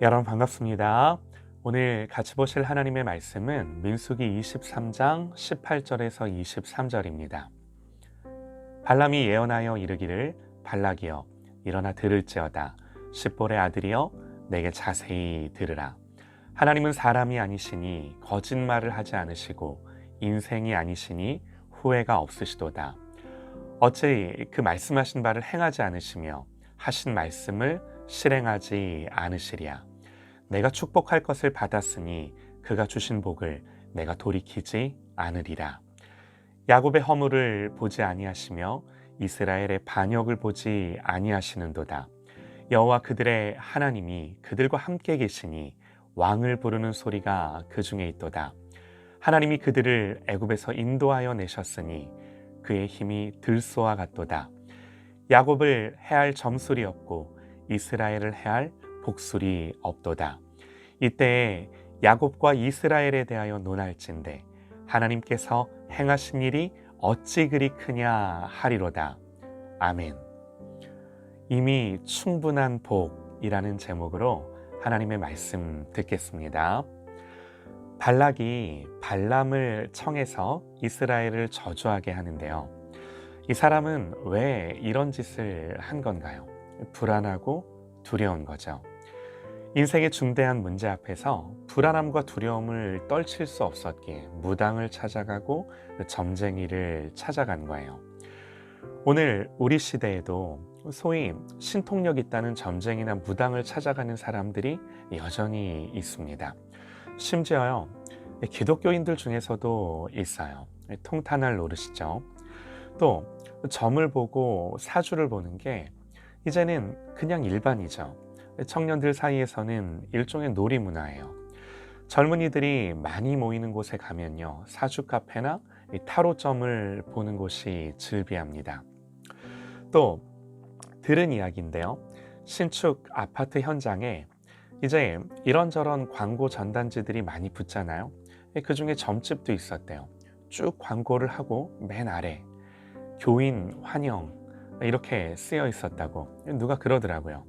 여러분 반갑습니다. 오늘 같이 보실 하나님의 말씀은 민수기 23장 18절에서 23절입니다. 발람이 예언하여 이르기를 발락이여 일어나 들을지어다. 십볼의 아들이여 내게 자세히 들으라. 하나님은 사람이 아니시니 거짓말을 하지 않으시고 인생이 아니시니 후회가 없으시도다. 어찌 그 말씀하신 바를 행하지 않으시며 하신 말씀을 실행하지 않으시랴. 내가 축복할 것을 받았으니 그가 주신 복을 내가 돌이키지 않으리라. 야곱의 허물을 보지 아니하시며 이스라엘의 반역을 보지 아니하시는도다. 여호와 그들의 하나님이 그들과 함께 계시니 왕을 부르는 소리가 그 중에 있도다. 하나님이 그들을 애굽에서 인도하여 내셨으니 그의 힘이 들소와 같도다. 야곱을 해할 점술이 없고 이스라엘을 해할 복술이 없도다. 이때에 야곱과 이스라엘에 대하여 논할진대 하나님께서 행하신 일이 어찌 그리 크냐 하리로다. 아멘. 이미 충분한 복이라는 제목으로 하나님의 말씀 듣겠습니다. 발락이 발람을 청해서 이스라엘을 저주하게 하는데요. 이 사람은 왜 이런 짓을 한 건가요? 불안하고 두려운 거죠. 인생의 중대한 문제 앞에서 불안함과 두려움을 떨칠 수 없었기에 무당을 찾아가고 점쟁이를 찾아간 거예요. 오늘 우리 시대에도 소위 신통력 있다는 점쟁이나 무당을 찾아가는 사람들이 여전히 있습니다. 심지어요, 기독교인들 중에서도 있어요. 통탄할 노릇이죠. 또 점을 보고 사주를 보는 게 이제는 그냥 일반이죠. 청년들 사이에서는 일종의 놀이 문화예요. 젊은이들이 많이 모이는 곳에 가면요, 사주 카페나 타로점을 보는 곳이 즐비합니다. 또 들은 이야기인데요, 신축 아파트 현장에 이제 이런저런 광고 전단지들이 많이 붙잖아요. 그 중에 점집도 있었대요. 쭉 광고를 하고 맨 아래 교인 환영 이렇게 쓰여 있었다고 누가 그러더라고요.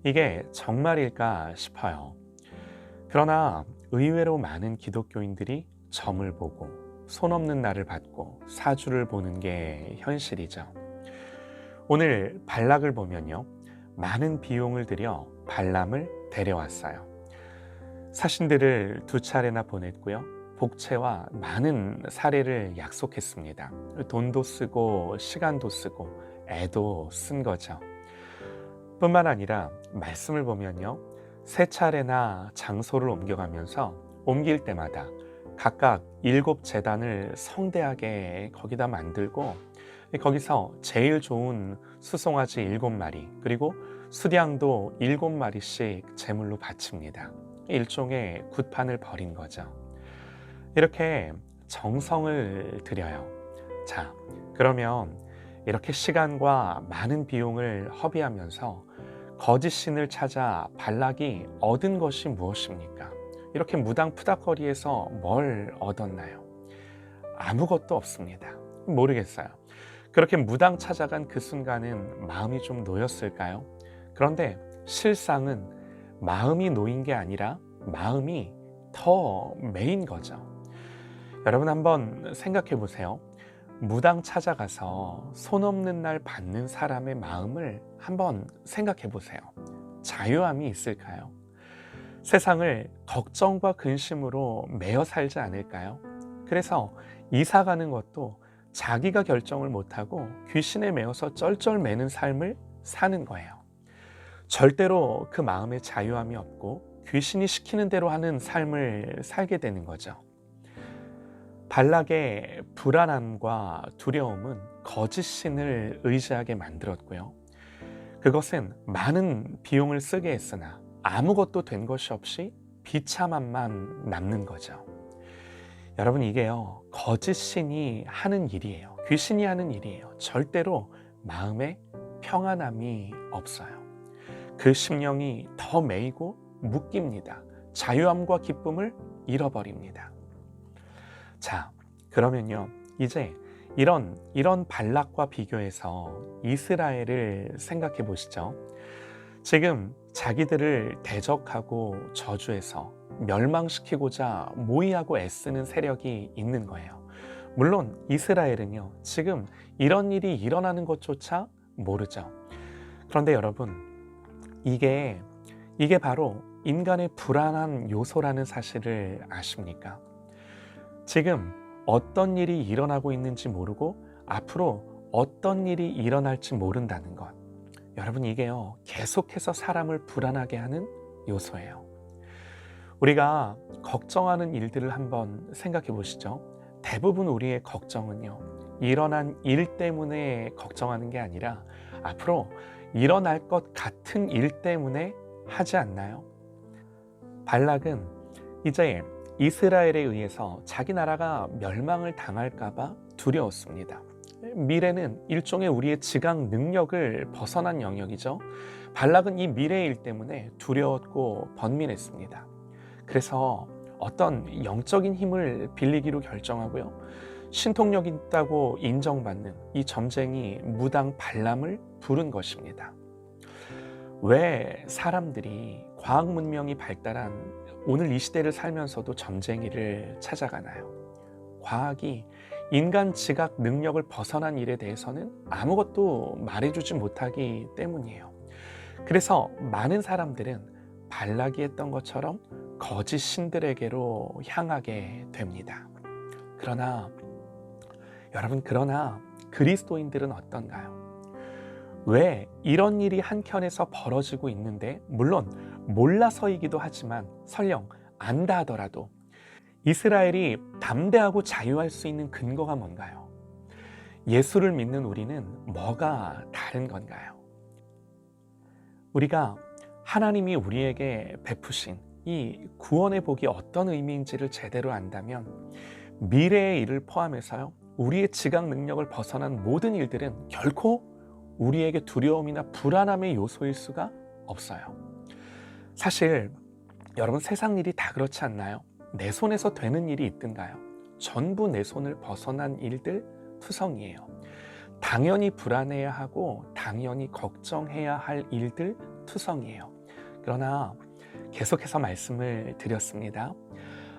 이게 정말일까 싶어요. 그러나 의외로 많은 기독교인들이 점을 보고 손 없는 날을 받고 사주를 보는 게 현실이죠. 오늘 발락을 보면요, 많은 비용을 들여 발람을 데려왔어요. 사신들을 2차례나 보냈고요, 복채와 많은 사례를 약속했습니다. 돈도 쓰고 시간도 쓰고 애도 쓴 거죠. 뿐만 아니라 말씀을 보면요, 3차례나 장소를 옮겨가면서 옮길 때마다 각각 7제단을 성대하게 거기다 만들고 거기서 제일 좋은 수송아지 7마리 그리고 수량도 7마리씩 제물로 바칩니다. 일종의 굿판을 벌인 거죠. 이렇게 정성을 들여요. 자, 그러면 이렇게 시간과 많은 비용을 허비하면서 거짓 신을 찾아 발락이 얻은 것이 무엇입니까? 이렇게 무당푸닥거리에서 뭘 얻었나요? 아무것도 없습니다. 모르겠어요. 그렇게 무당 찾아간 그 순간은 마음이 좀 놓였을까요? 그런데 실상은 마음이 놓인 게 아니라 마음이 더 메인 거죠. 여러분 한번 생각해 보세요. 무당 찾아가서 손 없는 날 받는 사람의 마음을 한번 생각해 보세요. 자유함이 있을까요? 세상을 걱정과 근심으로 매여 살지 않을까요? 그래서 이사 가는 것도 자기가 결정을 못하고 귀신에 매여서 쩔쩔매는 삶을 사는 거예요. 절대로 그 마음에 자유함이 없고 귀신이 시키는 대로 하는 삶을 살게 되는 거죠. 발락의 불안함과 두려움은 거짓 신을 의지하게 만들었고요. 그것은 많은 비용을 쓰게 했으나 아무것도 된 것이 없이 비참함만 남는 거죠. 여러분, 이게요, 거짓 신이 하는 일이에요. 귀신이 하는 일이에요. 절대로 마음에 평안함이 없어요. 그 심령이 더 매이고 묶입니다. 자유함과 기쁨을 잃어버립니다. 자, 그러면요, 이제 이런 발락과 비교해서 이스라엘을 생각해 보시죠. 지금 자기들을 대적하고 저주해서 멸망시키고자 모의하고 애쓰는 세력이 있는 거예요. 물론 이스라엘은요, 지금 이런 일이 일어나는 것조차 모르죠. 그런데 여러분, 이게 바로 인간의 불안한 요소라는 사실을 아십니까? 지금 어떤 일이 일어나고 있는지 모르고 앞으로 어떤 일이 일어날지 모른다는 것. 여러분, 이게요, 계속해서 사람을 불안하게 하는 요소예요. 우리가 걱정하는 일들을 한번 생각해 보시죠. 대부분 우리의 걱정은요, 일어난 일 때문에 걱정하는 게 아니라 앞으로 일어날 것 같은 일 때문에 하지 않나요? 발락은 이제 이스라엘에 의해서 자기 나라가 멸망을 당할까 봐 두려웠습니다. 미래는 일종의 우리의 지각 능력을 벗어난 영역이죠. 발락은 이 미래의 일 때문에 두려웠고 번민했습니다. 그래서 어떤 영적인 힘을 빌리기로 결정하고요, 신통력 있다고 인정받는 이 점쟁이 무당 발람을 부른 것입니다. 왜 사람들이 과학 문명이 발달한 오늘 이 시대를 살면서도 점쟁이를 찾아가나요? 과학이 인간 지각 능력을 벗어난 일에 대해서는 아무것도 말해주지 못하기 때문이에요. 그래서 많은 사람들은 발락이 했던 것처럼 거짓 신들에게로 향하게 됩니다. 그러나 그리스도인들은 어떤가요? 왜 이런 일이 한켠에서 벌어지고 있는데, 물론 몰라서이기도 하지만 설령 안다 하더라도 이스라엘이 담대하고 자유할 수 있는 근거가 뭔가요? 예수를 믿는 우리는 뭐가 다른 건가요? 우리가 하나님이 우리에게 베푸신 이 구원의 복이 어떤 의미인지를 제대로 안다면 미래의 일을 포함해서요, 우리의 지각 능력을 벗어난 모든 일들은 결코 우리에게 두려움이나 불안함의 요소일 수가 없어요. 사실 여러분, 세상 일이 다 그렇지 않나요? 내 손에서 되는 일이 있든가요? 전부 내 손을 벗어난 일들 투성이에요. 당연히 불안해야 하고 당연히 걱정해야 할 일들 투성이에요. 그러나 계속해서 말씀을 드렸습니다.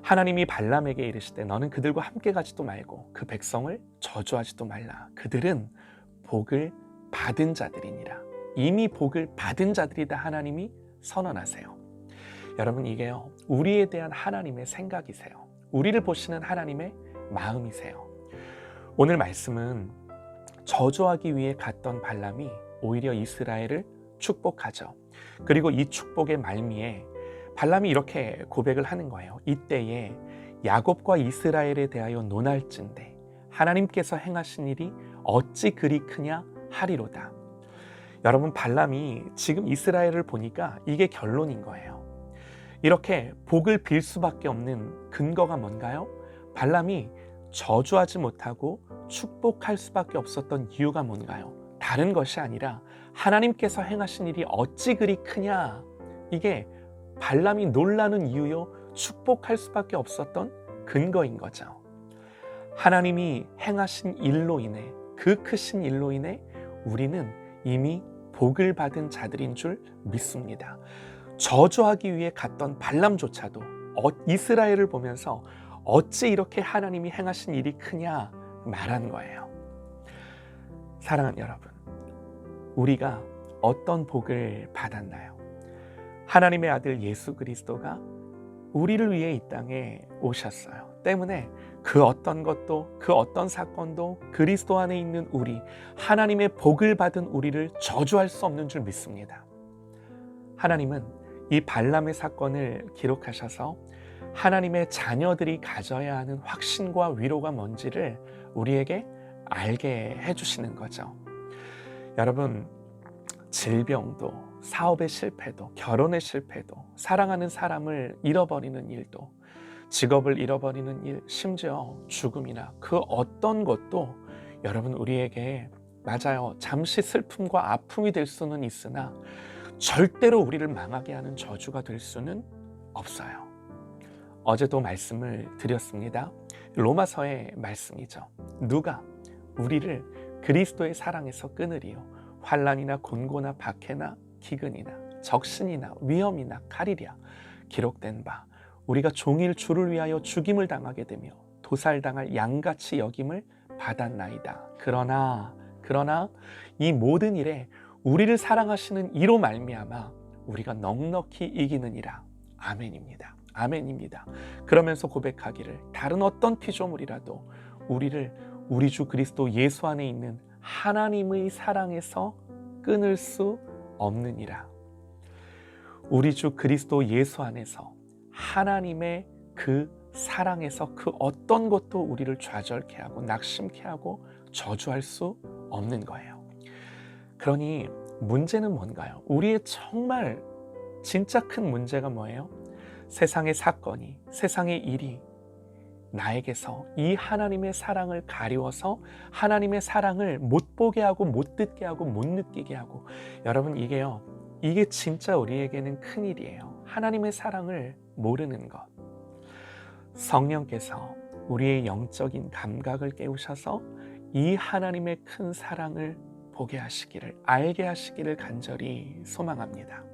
하나님이 발람에게 이르시되 너는 그들과 함께 가지도 말고 그 백성을 저주하지도 말라. 그들은 복을 받은 자들이니라. 이미 복을 받은 자들이다 하나님이 선언하세요. 여러분, 이게요, 우리에 대한 하나님의 생각이세요. 우리를 보시는 하나님의 마음이세요. 오늘 말씀은 저주하기 위해 갔던 발람이 오히려 이스라엘을 축복하죠. 그리고 이 축복의 말미에 발람이 이렇게 고백을 하는 거예요. 이때에 야곱과 이스라엘에 대하여 논할진대 하나님께서 행하신 일이 어찌 그리 크냐 하리로다. 여러분, 발람이 지금 이스라엘을 보니까 이게 결론인 거예요. 이렇게 복을 빌 수밖에 없는 근거가 뭔가요? 발람이 저주하지 못하고 축복할 수밖에 없었던 이유가 뭔가요? 다른 것이 아니라 하나님께서 행하신 일이 어찌 그리 크냐, 이게 발람이 놀라는 이유요, 축복할 수밖에 없었던 근거인 거죠. 하나님이 행하신 일로 인해, 그 크신 일로 인해 우리는 이미 복을 받은 자들인 줄 믿습니다. 저주하기 위해 갔던 발람조차도 이스라엘을 보면서 어찌 이렇게 하나님이 행하신 일이 크냐 말한 거예요. 사랑하는 여러분, 우리가 어떤 복을 받았나요? 하나님의 아들 예수 그리스도가 우리를 위해 이 땅에 오셨어요. 때문에 그 어떤 것도, 그 어떤 사건도 그리스도 안에 있는 우리, 하나님의 복을 받은 우리를 저주할 수 없는 줄 믿습니다. 하나님은 이 발람의 사건을 기록하셔서 하나님의 자녀들이 가져야 하는 확신과 위로가 뭔지를 우리에게 알게 해주시는 거죠. 여러분, 질병도, 사업의 실패도, 결혼의 실패도, 사랑하는 사람을 잃어버리는 일도, 직업을 잃어버리는 일, 심지어 죽음이나 그 어떤 것도 여러분, 우리에게 맞아요, 잠시 슬픔과 아픔이 될 수는 있으나 절대로 우리를 망하게 하는 저주가 될 수는 없어요. 어제도 말씀을 드렸습니다. 로마서의 말씀이죠. 누가 우리를 그리스도의 사랑에서 끊으리요? 환난이나 곤고나 박해나 기근이나 적신이나 위험이나 가리랴 기록된 바 우리가 종일 주를 위하여 죽임을 당하게 되며 도살당할 양같이 여김을 받았나이다. 그러나 이 모든 일에 우리를 사랑하시는 이로 말미암아 우리가 넉넉히 이기느니라. 아멘입니다. 아멘입니다. 그러면서 고백하기를 다른 어떤 피조물이라도 우리를 우리 주 그리스도 예수 안에 있는 하나님의 사랑에서 끊을 수 없느니라. 우리 주 그리스도 예수 안에서 하나님의 그 사랑에서 그 어떤 것도 우리를 좌절케 하고 낙심케 하고 저주할 수 없는 거예요. 그러니 문제는 뭔가요? 우리의 정말 진짜 큰 문제가 뭐예요? 세상의 사건이, 세상의 일이 나에게서 이 하나님의 사랑을 가리워서 하나님의 사랑을 못 보게 하고 못 듣게 하고 못 느끼게 하고, 여러분 이게 진짜 우리에게는 큰일이에요. 하나님의 사랑을 모르는 것. 성령께서 우리의 영적인 감각을 깨우셔서 이 하나님의 큰 사랑을 보게 하시기를, 알게 하시기를 간절히 소망합니다.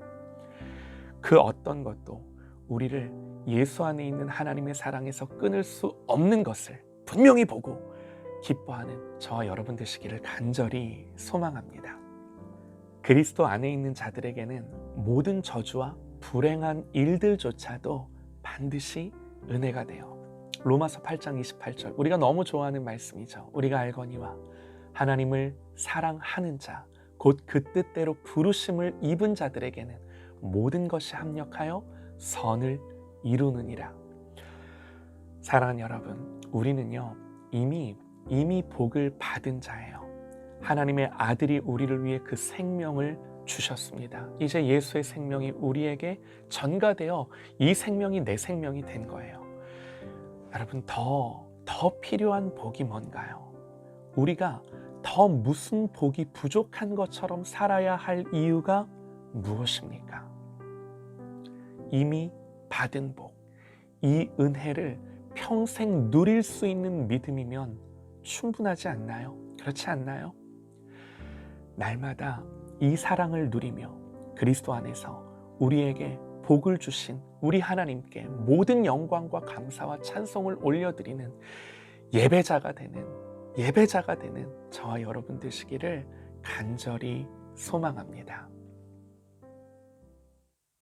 그 어떤 것도 우리를 예수 안에 있는 하나님의 사랑에서 끊을 수 없는 것을 분명히 보고 기뻐하는 저와 여러분 되시기를 간절히 소망합니다. 그리스도 안에 있는 자들에게는 모든 저주와 불행한 일들조차도 반드시 은혜가 돼요. 로마서 8장 28절, 우리가 너무 좋아하는 말씀이죠. 우리가 알거니와 하나님을 사랑하는 자, 곧 그 뜻대로 부르심을 입은 자들에게는 모든 것이 합력하여 선을 이루느니라. 사랑하는 여러분, 우리는요 이미 복을 받은 자예요. 하나님의 아들이 우리를 위해 그 생명을 주셨습니다. 이제 예수의 생명이 우리에게 전가되어 이 생명이 내 생명이 된 거예요. 여러분, 더 필요한 복이 뭔가요? 우리가 더 무슨 복이 부족한 것처럼 살아야 할 이유가 무엇입니까? 이미 받은 복, 이 은혜를 평생 누릴 수 있는 믿음이면 충분하지 않나요? 그렇지 않나요? 날마다 이 사랑을 누리며 그리스도 안에서 우리에게 복을 주신 우리 하나님께 모든 영광과 감사와 찬송을 올려드리는 예배자가 되는 저와 여러분 되시기를 간절히 소망합니다.